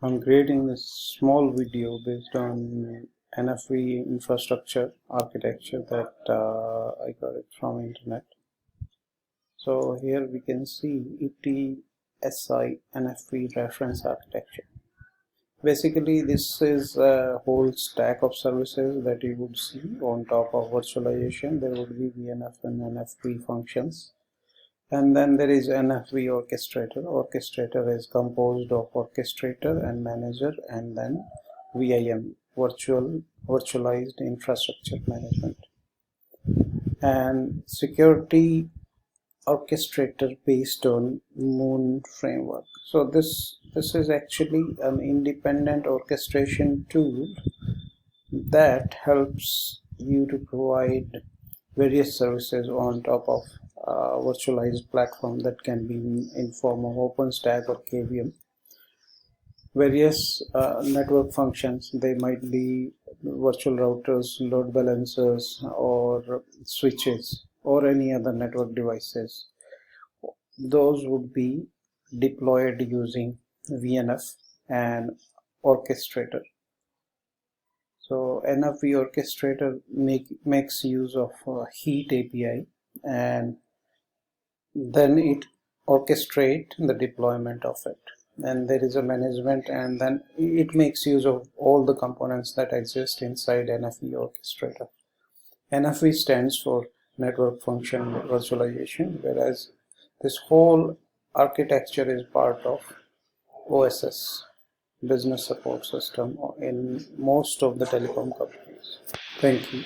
I'm creating this small video based on NFV infrastructure architecture that I got it from internet. So here we can see ETSI NFV reference architecture. Basically, this is a whole stack of services that you would see on top of virtualization. There would be VNF and NFV functions. And then there is NFV Orchestrator. Orchestrator is composed of orchestrator and manager, and then VIM, virtualized infrastructure management, and security orchestrator based on Moon framework. So this is actually an independent orchestration tool that helps you to provide various services on top of virtualized platform that can be in form of OpenStack or KVM. Various network functions, they might be virtual routers, load balancers, or switches, or any other network devices. Those would be deployed using VNF and orchestrator. So NFV Orchestrator makes use of Heat API, and then it orchestrates the deployment of it. And there is a management, and then it makes use of all the components that exist inside NFV Orchestrator. NFV stands for Network Function Virtualization, whereas this whole architecture is part of OSS, Business Support System, in most of the telecom companies. Thank you.